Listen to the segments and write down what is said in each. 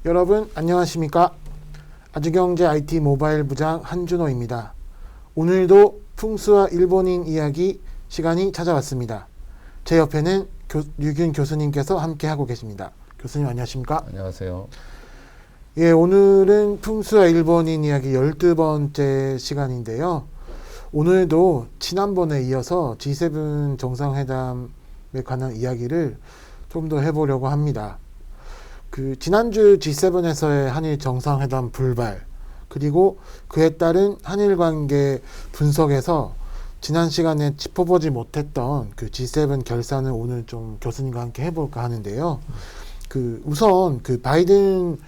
여러분 안녕하십니까? 아주경제 IT 모바일 부장 한준호입니다. 오늘도 풍수와 일본인 이야기 시간이 찾아왔습니다. 제 옆에는 류균 교수님께서 함께하고 계십니다. 교수님 안녕하십니까? 안녕하세요. 예, 오늘은 풍수와 일본인 이야기 12번째 시간인데요. 오늘도 지난번에 이어서 G7 정상회담에 관한 이야기를 좀 더 해보려고 합니다. 지난주 G7에서의 한일 정상회담 불발, 그리고 그에 따른 한일 관계 분석에서 지난 시간에 짚어보지 못했던 G7 결산을 오늘 좀 교수님과 함께 해볼까 하는데요. 우선 바이든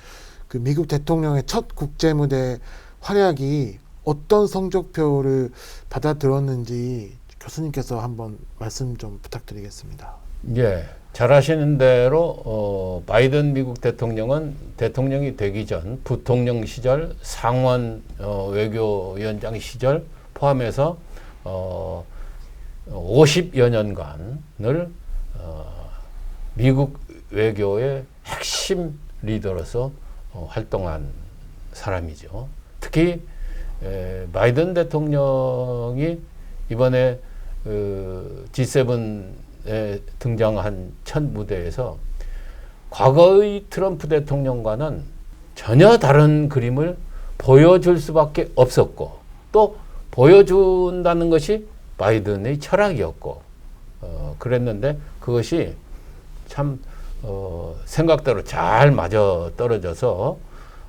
미국 대통령의 첫 국제무대 활약이 어떤 성적표를 받아들었는지 교수님께서 한번 말씀 좀 부탁드리겠습니다. 예, 잘 아시는 대로 바이든 미국 대통령은 대통령이 되기 전 부통령 시절, 상원 외교위원장 시절 포함해서 50여 년간을 미국 외교의 핵심 리더로서 활동한 사람이죠. 특히 바이든 대통령이 이번에 G7에 등장한 첫 무대에서 과거의 트럼프 대통령과는 전혀 다른 그림을 보여줄 수밖에 없었고, 또 보여준다는 것이 바이든의 철학이었고, 그랬는데 그것이 참 생각대로 잘 맞아 떨어져서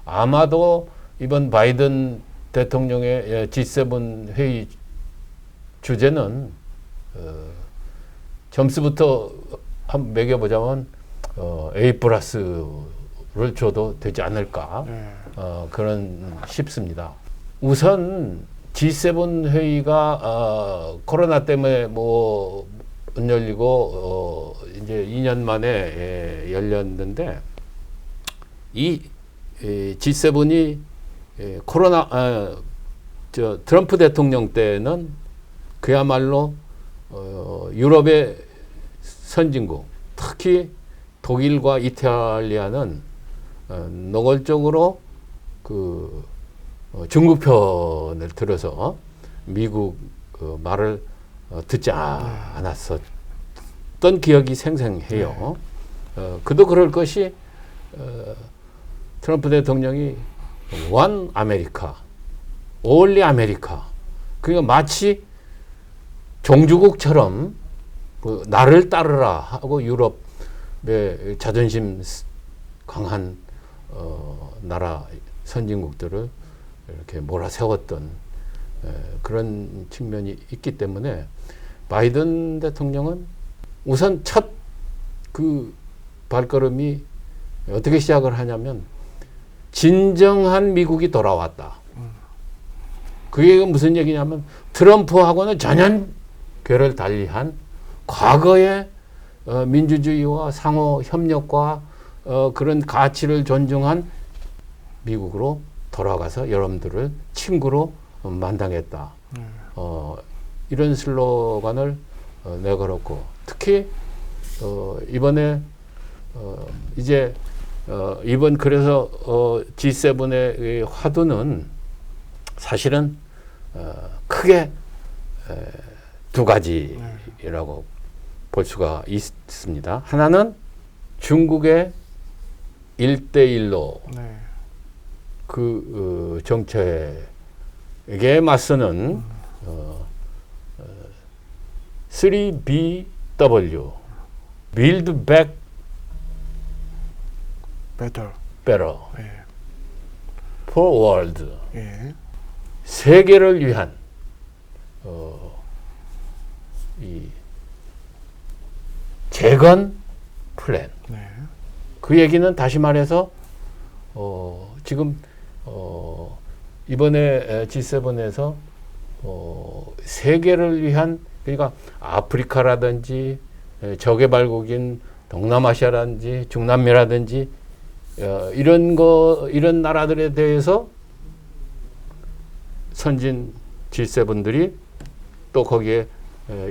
아마도 이번 바이든 대통령의 G7 회의 주제는 점수부터 한번 매겨보자면 A+를 줘도 되지 않을까 그런 싶습니다. 우선 G7 회의가 코로나 때문에 못 열리고 이제 2년 만에 열렸는데, 이 G7이 트럼프 대통령 때는 그야말로 유럽의 선진국, 특히 독일과 이탈리아는 노골적으로 중국 편을 들어서 미국 말을 듣지 않았었던 기억이 생생해요. 그도 그럴 것이 트럼프 대통령이 원 아메리카, 올리 아메리카, 그러니까 마치 종주국처럼 나를 따르라 하고 유럽의 자존심 강한 나라 선진국들을 이렇게 몰아세웠던 그런 측면이 있기 때문에 바이든 대통령은 우선 첫 발걸음이 어떻게 시작을 하냐면 진정한 미국이 돌아왔다. 그게 무슨 얘기냐면 트럼프하고는 전혀 궤를 달리한 과거의 민주주의와 상호 협력과 그런 가치를 존중한 미국으로 돌아가서 여러분들을 친구로 만나겠다. 이런 슬로건을 내걸었고, 특히 이번에 이제 이번 그래서 G7의 화두는 사실은 크게 두 가지라고 볼 수가 있습니다. 하나는 중국의 1대1로 정책에 맞서는 3BW, Build Back Better for World, 세계를 위한 이 재건 플랜. 그 얘기는 다시 말해서 지금 이번에 G7에서 세계를 위한, 그러니까 아프리카라든지 저개발국인 동남아시아라든지 중남미라든지 이런 나라들에 대해서 선진 G7들이 또 거기에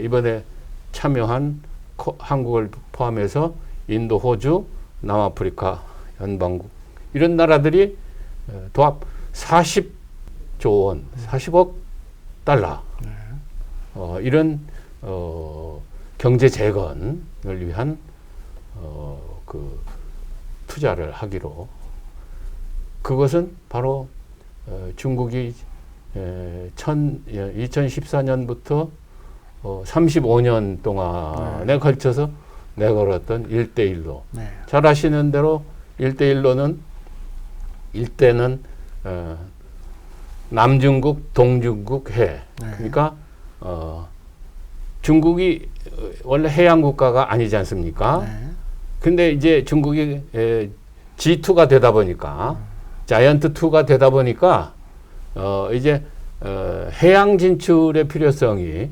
이번에 참여한 한국을 포함해서 인도, 호주, 남아프리카 연방국 이런 나라들이 도합 40조 원, 40억 달러 이런 경제 재건을 위한 그 투자를 하기로 그것은 바로 중국이 2014년부터 35년 동안에 걸쳐서 내걸었던 1대1로 네. 잘 아시는 대로 1대1로는 일대는 남중국, 동중국 해. 네. 그러니까 중국이 원래 해양 국가가 아니지 않습니까? 네. 근데 이제 중국이 G2가 되다 보니까 자이언트 2가 되다 보니까 이제 해양 진출의 필요성이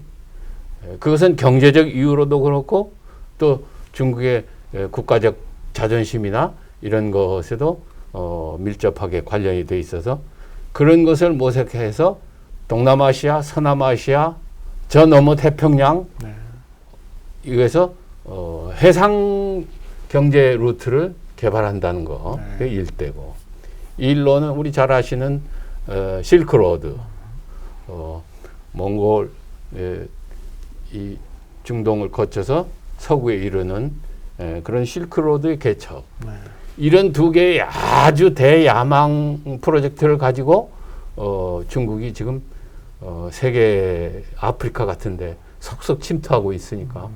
그것은 경제적 이유로도 그렇고 또 중국의 국가적 자존심이나 이런 것에도 밀접하게 관련이 돼 있어서 그런 것을 모색해서 동남아시아, 서남아시아, 저 너머 태평양 네. 이거에서 해상 경제 루트를 개발한다는 거 그게 일대고 일로는 우리 잘 아시는 실크로드 몽골 이 중동을 거쳐서 서구에 이르는 그런 실크로드의 개척 네. 이런 두 개의 아주 대야망 프로젝트를 가지고 중국이 지금 세계 아프리카 같은데 속속 침투하고 있으니까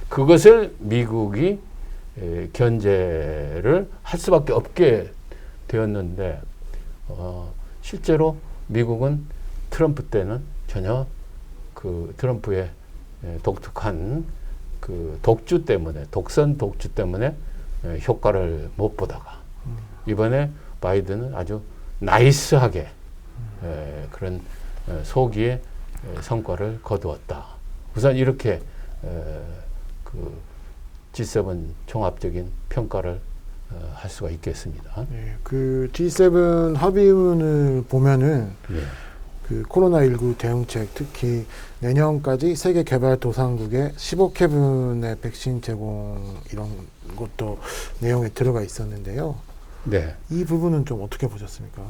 그것을 미국이 견제를 할 수밖에 없게 되었는데 실제로 미국은 트럼프 때는 전혀 그 트럼프의 독특한 그 독주 때문에 독선 독주 때문에 효과를 못 보다가 이번에 바이든은 아주 나이스하게 그런 소기의 성과를 거두었다. 우선 이렇게 그 G7 종합적인 평가를 할 수가 있겠습니다. 네, 그 G7 합의문을 보면은 예. 그 코로나19 대응책 특히 내년까지 세계 개발 도상국에 10억 회분의 백신 제공 이런 것도 내용에 들어가 있었는데요. 네, 이 부분은 좀 어떻게 보셨습니까?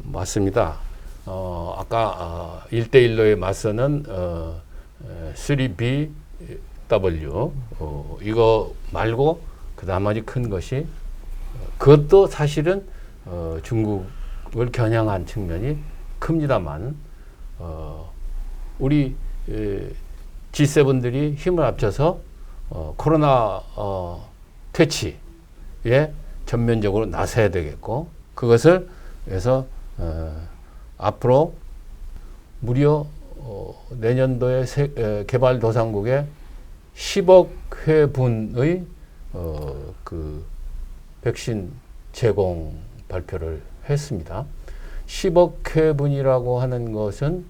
맞습니다. 아까 1대1로에 맞서는 3BW 이거 말고 그 나머지 큰 것이 그것도 사실은 중국을 겨냥한 측면이 큽니다만 우리 G7들이 힘을 합쳐서 코로나 퇴치에 전면적으로 나서야 되겠고 그것을 해서 앞으로 무려 내년도에 개발도상국에 10억 회분의 그 백신 제공 발표를 했습니다. 10억 회분이라고 하는 것은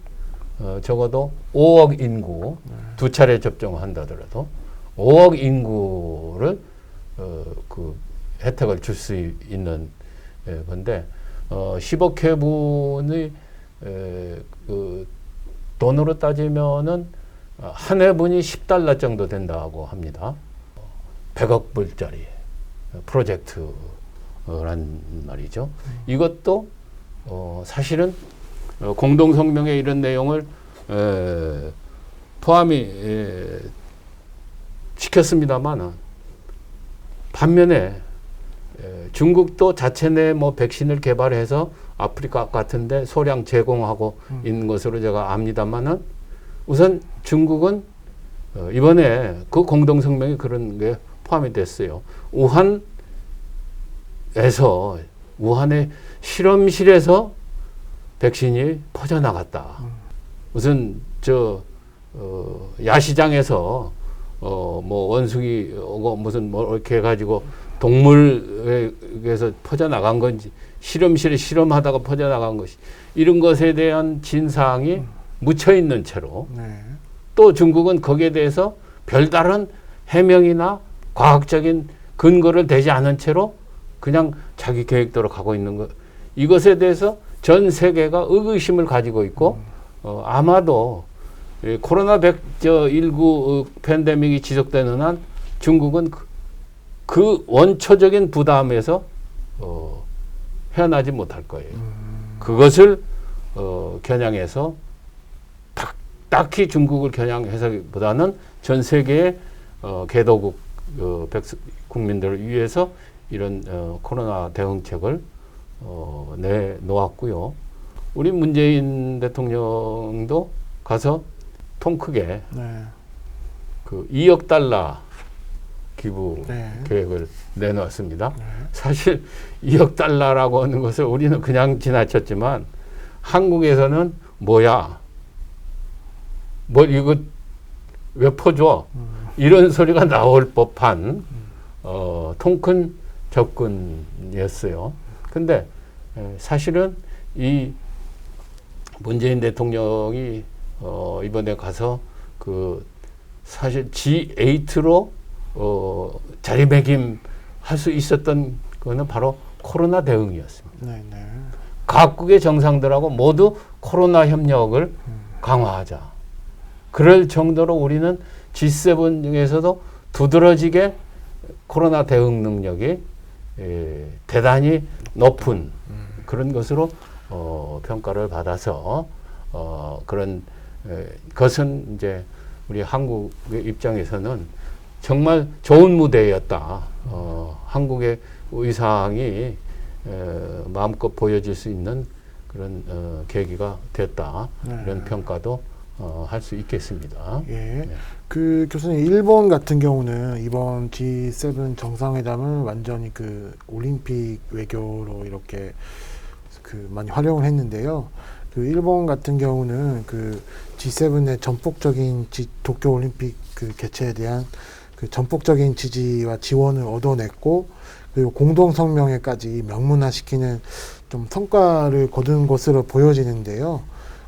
적어도 5억 인구 두 차례 접종한다더라도 5억 인구를 그 혜택을 줄 수 있는 건데 10억 회분의 그 돈으로 따지면은 한 회분이 10달러 정도 된다고 합니다. 100억 불짜리 프로젝트란 말이죠. 이것도 사실은 공동성명에 이런 내용을 포함이 시켰습니다만 반면에 중국도 자체 내 뭐 백신을 개발해서 아프리카 같은데 소량 제공하고 있는 것으로 제가 압니다만은 우선 중국은 이번에 그 공동성명이 그런 게 포함이 됐어요. 우한의 실험실에서 백신이 퍼져나갔다. 무슨 야시장에서 뭐 원숭이 무슨 뭐 이렇게 해가지고 동물에게서 퍼져나간 건지 실험실에 실험하다가 퍼져나간 것이 이런 것에 대한 진상이 묻혀 있는 채로 네. 또 중국은 거기에 대해서 별다른 해명이나 과학적인 근거를 대지 않은 채로 그냥 자기 계획대로 가고 있는 것 이것에 대해서 전 세계가 의구심을 가지고 있고 아마도 코로나19 팬데믹이 지속되는 한 중국은 그 원초적인 부담에서 헤어나지 못할 거예요. 그것을 겨냥해서 딱히 중국을 겨냥해서보다는 전 세계의 개도국 국민들을 위해서 이런 코로나 대응책을 내놓았고요. 우리 문재인 대통령도 가서 통 크게 네. 그 2억 달러 기부 네. 계획을 내놓았습니다. 네. 사실 2억 달러라고 하는 것을 우리는 그냥 지나쳤지만 한국에서는 뭐야? 뭘 이거 왜 퍼줘? 이런 소리가 나올 법한 통 큰 접근이었어요. 근데 사실은 이 문재인 대통령이 이번에 가서 그 사실 G8로 자리매김 할 수 있었던 거는 바로 코로나 대응이었습니다. 네, 네. 각국의 정상들하고 모두 코로나 협력을 강화하자. 그럴 정도로 우리는 G7 중에서도 두드러지게 코로나 대응 능력이 대단히 높은 그런 것으로 평가를 받아서 그런 것은 이제 우리 한국의 입장에서는 정말 좋은 무대였다. 한국의 의상이 마음껏 보여질 수 있는 그런 계기가 됐다. 네. 이런 평가도 할 수 있겠습니다. 예. 네. 그 교수님, 일본 같은 경우는 이번 G7 정상회담을 완전히 그 올림픽 외교로 이렇게 그 많이 활용을 했는데요. 그 일본 같은 경우는 그 G7의 전폭적인 도쿄 올림픽 그 개최에 대한 그 전폭적인 지지와 지원을 얻어냈고, 그리고 공동 성명회까지 명문화시키는 좀 성과를 거둔 것으로 보여지는데요.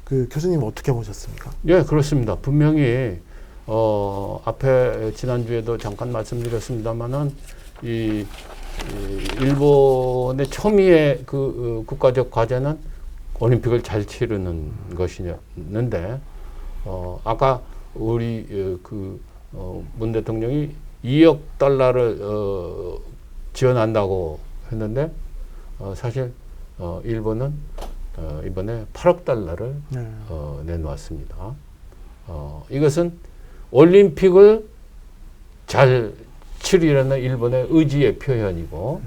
그 교수님 어떻게 보셨습니까? 예, 그렇습니다. 분명히 앞에 지난주에도 잠깐 말씀드렸습니다만은 이 일본의 초미의 그 국가적 과제는 올림픽을 잘 치르는 것이었는데 아까 우리 문 대통령이 2억 달러를 지원한다고 했는데 사실 일본은 이번에 8억 달러를 네. 내놓았습니다. 이것은 올림픽을 잘 치르려는 일본의 의지의 표현이고,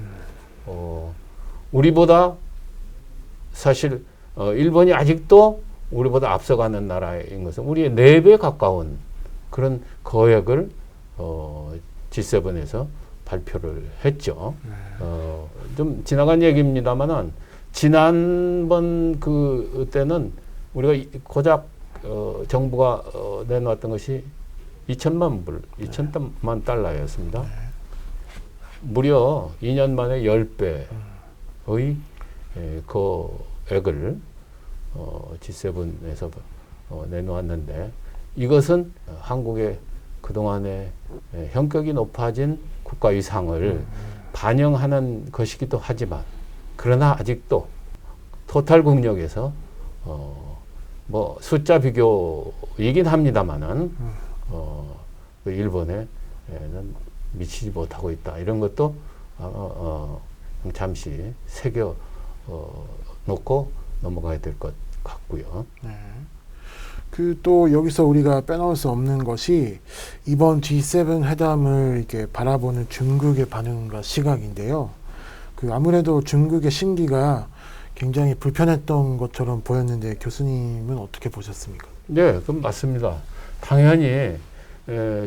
우리보다 사실 일본이 아직도 우리보다 앞서가는 나라인 것은 우리의 4배 가까운 그런 거액을 G7에서 발표를 했죠. 좀 지나간 얘기입니다만은 지난번 그때는 우리가 고작 정부가 내놓았던 것이 2천만 달러였습니다. 무려 2년 만에 10배의 거액을 G7에서 내놓았는데, 이것은 한국의 그동안의 형격이 높아진 국가 위상을 반영하는 것이기도 하지만, 그러나 아직도 토탈 국력에서 뭐 숫자 비교이긴 합니다만은 그 일본에는 미치지 못하고 있다. 이런 것도 잠시 새겨 놓고 넘어가야 될 것 같고요. 네. 그 또 여기서 우리가 빼놓을 수 없는 것이 이번 G7 회담을 이렇게 바라보는 중국의 반응과 시각인데요. 그 아무래도 중국의 심기가 굉장히 불편했던 것처럼 보였는데 교수님은 어떻게 보셨습니까? 네, 그건 맞습니다. 당연히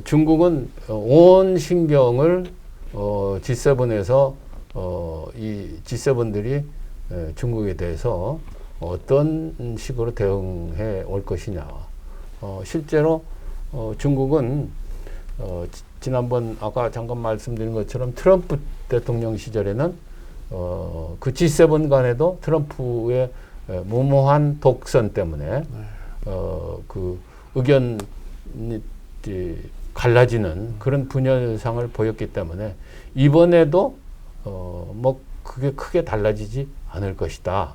중국은 온 신경을 G7에서 이 G7들이 중국에 대해서 어떤 식으로 대응해 올 것이냐. 실제로 중국은 지난번 아까 잠깐 말씀드린 것처럼 트럼프 대통령 시절에는 그 G7 간에도 트럼프의 무모한 독선 때문에 그 의견이 갈라지는 그런 분열상을 보였기 때문에 이번에도 뭐 그게 크게 달라지지 않을 것이다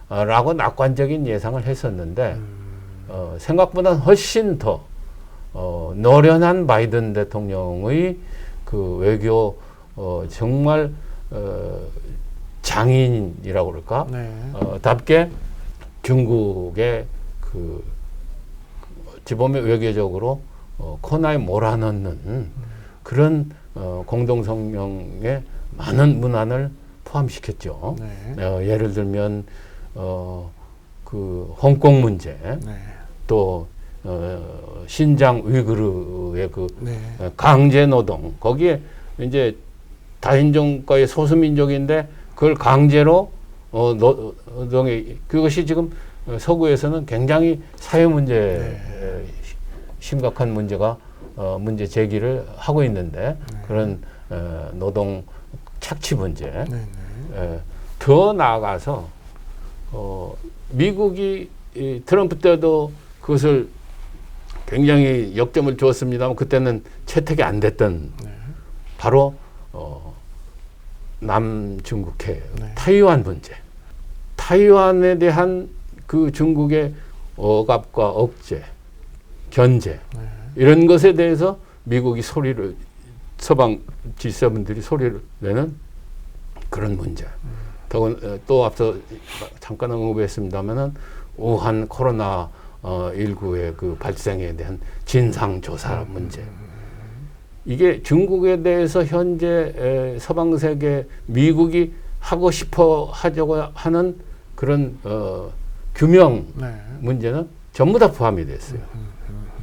라고 낙관적인 예상을 했었는데 생각보다 훨씬 더 노련한 바이든 대통령의 그 외교 정말 장인이라고 그럴까? 네. 답게 중국의 그 어찌 보면 외교적으로 코너에 몰아넣는 그런 공동성명에 많은 문안을 포함시켰죠. 네. 예를 들면 그 홍콩 문제, 네. 또 신장 위구르의 그 네. 강제 노동, 거기에 이제 다인종과의 소수민족인데 그걸 강제로 노동에, 그것이 지금 서구에서는 굉장히 사회 문제, 심각한 문제가 문제 제기를 하고 있는데, 그런 노동 착취 문제. 네. 네. 더 나아가서 미국이 이 트럼프 때도 그것을 굉장히 역점을 주었습니다만 그때는 채택이 안 됐던 네. 바로 남중국해 네. 타이완 문제. 타이완에 대한 그 중국의 억압과 억제, 견제, 네. 이런 것에 대해서 미국이 소리를, 서방 G7들이 소리를 내는 그런 문제. 또 앞서 잠깐 언급했습니다만은 우한 코로나 19의 그 발생에 대한 진상 조사 문제. 이게 중국에 대해서 현재 서방 세계 미국이 하고 싶어 하려고 하는 그런 규명 네. 문제는 전부 다 포함이 됐어요.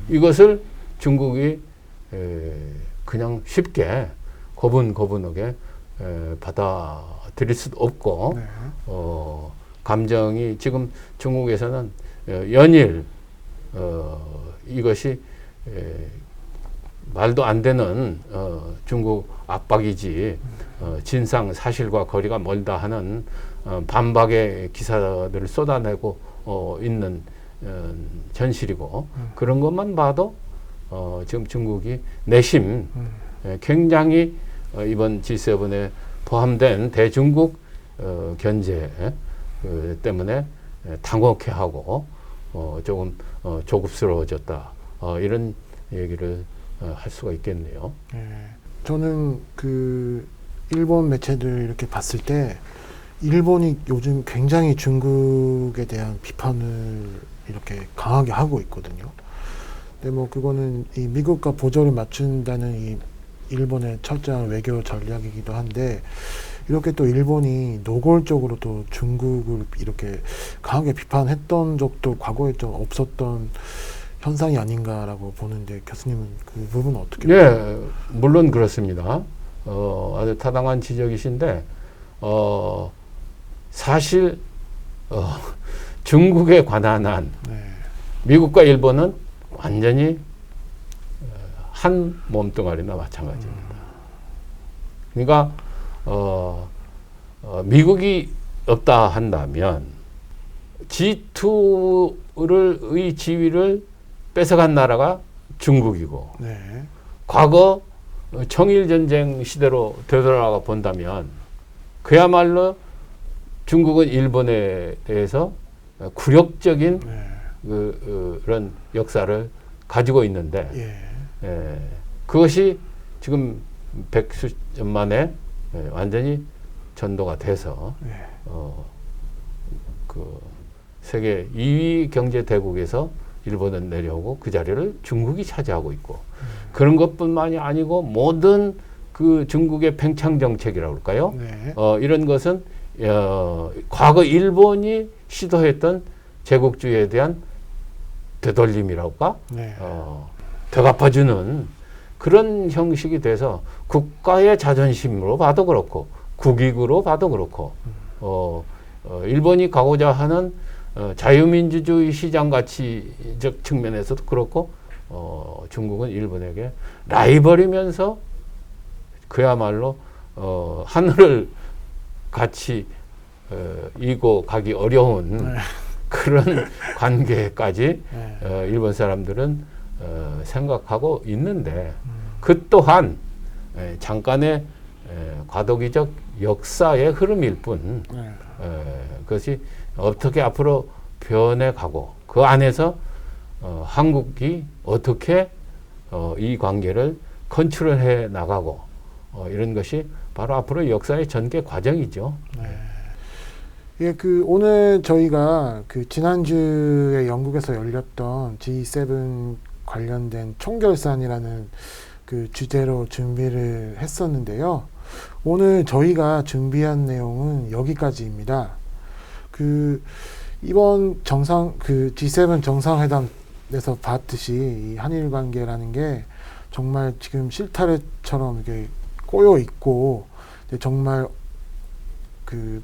이것을 중국이 그냥 쉽게 고분고분하게 받아들일 수도 없고, 네. 감정이 지금 중국에서는 연일 이것이 말도 안 되는 중국 압박이지 진상 사실과 거리가 멀다 하는 반박의 기사들을 쏟아내고 있는 현실이고, 그런 것만 봐도 지금 중국이 내심 굉장히 이번 G7에 포함된 대중국 견제 때문에 당혹해하고 조금 조급스러워졌다, 이런 얘기를 할 수가 있겠네요. 네. 저는 그 일본 매체들 이렇게 봤을 때 일본이 요즘 굉장히 중국에 대한 비판을 이렇게 강하게 하고 있거든요. 근데 뭐 그거는 이 미국과 보조를 맞춘다는 이 일본의 철저한 외교 전략이기도 한데, 이렇게 또 일본이 노골적으로 또 중국을 이렇게 강하게 비판했던 적도 과거에 좀 없었던 현상이 아닌가라고 보는데, 교수님은 그 부분은 어떻게 보세요? 네, 물론 그렇습니다. 아주 타당한 지적이신데, 사실 중국에 관한 한 네. 미국과 일본은 완전히 한 몸뚱아리나 마찬가지입니다. 그러니까 미국이 없다 한다면 G2의 지위를 뺏어간 나라가 중국이고, 네. 과거 청일전쟁 시대로 되돌아가 본다면 그야말로 중국은 일본에 대해서 굴욕적인 네. 그런 역사를 가지고 있는데, 예. 그것이 지금 백수년 만에 완전히 전도가 돼서 예. 그 세계 2위 경제 대국에서 일본은 내려오고 그 자리를 중국이 차지하고 있고, 그런 것뿐만이 아니고 모든 그 중국의 팽창 정책이라고 할까요? 네. 이런 것은 과거 일본이 시도했던 제국주의에 대한 되돌림이랄까? 네. 되갚아주는 그런 형식이 돼서 국가의 자존심으로 봐도 그렇고 국익으로 봐도 그렇고, 일본이 가고자 하는 자유민주주의 시장 가치적 측면에서도 그렇고, 중국은 일본에게 라이벌이면서 그야말로 하늘을 같이 이고 가기 어려운 네. 그런 관계까지 네. 일본 사람들은 생각하고 있는데, 그 또한 잠깐의 과도기적 역사의 흐름일 뿐, 네. 그것이 어떻게 앞으로 변해가고 그 안에서 한국이 어떻게 이 관계를 컨트롤해 나가고 이런 것이 바로 앞으로 역사의 전개 과정이죠. 네. 예, 오늘 저희가 지난주에 영국에서 열렸던 G7 관련된 총결산이라는 주제로 준비를 했었는데요. 오늘 저희가 준비한 내용은 여기까지입니다. 이번 G7 정상회담에서 봤듯이 이 한일 관계라는 게 정말 지금 실타래처럼 이렇게 꼬여 있고, 정말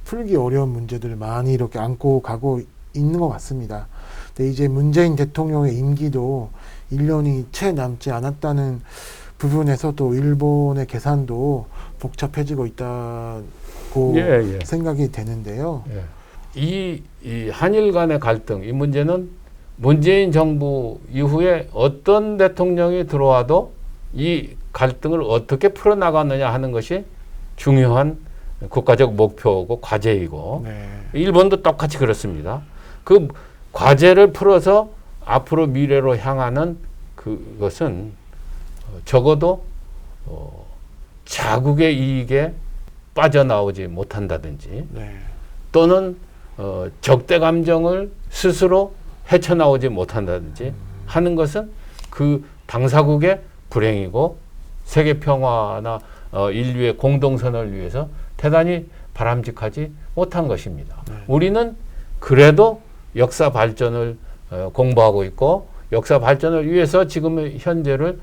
풀기 어려운 문제들을 많이 이렇게 안고 가고 있는 것 같습니다. 근데 이제 문재인 대통령의 임기도 1년이 채 남지 않았다는 부분에서 또 일본의 계산도 복잡해지고 있다고 생각이 되는데요. 이 한일 간의 갈등, 이 문제는 문재인 정부 이후에 어떤 대통령이 들어와도 이 갈등을 어떻게 풀어나가느냐 하는 것이 중요한 국가적 목표고 과제이고, 일본도 똑같이 그렇습니다. 그 과제를 풀어서 앞으로 미래로 향하는 그것은 적어도 자국의 이익에 빠져나오지 못한다든지, 또는 적대 감정을 스스로 헤쳐나오지 못한다든지 하는 것은 그 당사국의 불행이고, 세계 평화나 인류의 공동선을 위해서 대단히 바람직하지 못한 것입니다. 우리는 그래도 역사 발전을 공부하고 있고, 역사 발전을 위해서 지금 현재를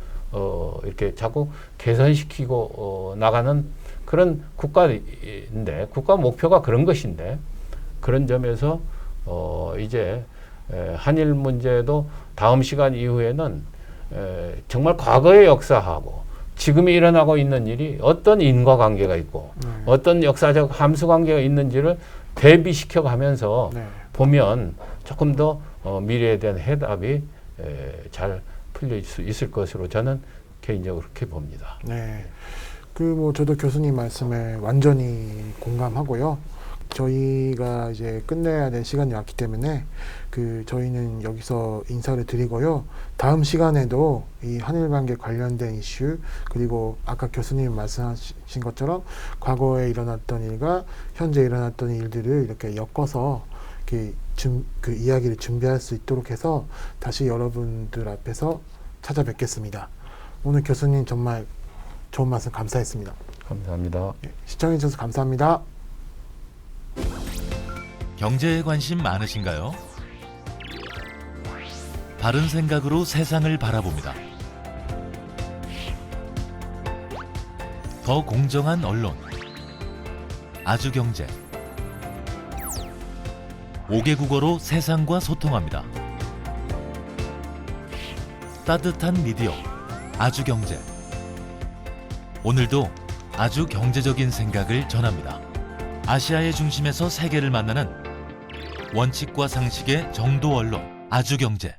이렇게 자꾸 개선시키고 나가는 그런 국가인데, 국가 목표가 그런 것인데, 그런 점에서 이제 한일 문제도 다음 시간 이후에는 정말 과거의 역사하고 지금이 일어나고 있는 일이 어떤 인과관계가 있고 어떤 역사적 함수관계가 있는지를 대비시켜 가면서 보면 조금 더 미래에 대한 해답이 잘 풀릴 수 있을 것으로 저는 개인적으로 그렇게 봅니다. 네. 저도 교수님 말씀에 완전히 공감하고요. 저희가 이제 끝내야 될 시간이 왔기 때문에 저희는 여기서 인사를 드리고요. 다음 시간에도 이 한일 관계 관련된 이슈, 그리고 아까 교수님 말씀하신 것처럼 과거에 일어났던 일과 현재 일어났던 일들을 이렇게 엮어서 이렇게 그 이야기를 준비할 수 있도록 해서 다시 여러분들 앞에서 찾아뵙겠습니다. 오늘 교수님 정말 좋은 말씀 감사했습니다. 감사합니다. 시청해 주셔서 감사합니다. 경제에 관심 많으신가요? 바른 생각으로 세상을 바라봅니다. 더 공정한 언론, 아주경제. 5개 국어로 세상과 소통합니다. 따뜻한 미디어, 아주경제. 오늘도 아주 경제적인 생각을 전합니다. 아시아의 중심에서 세계를 만나는 원칙과 상식의 정도 언론, 아주경제.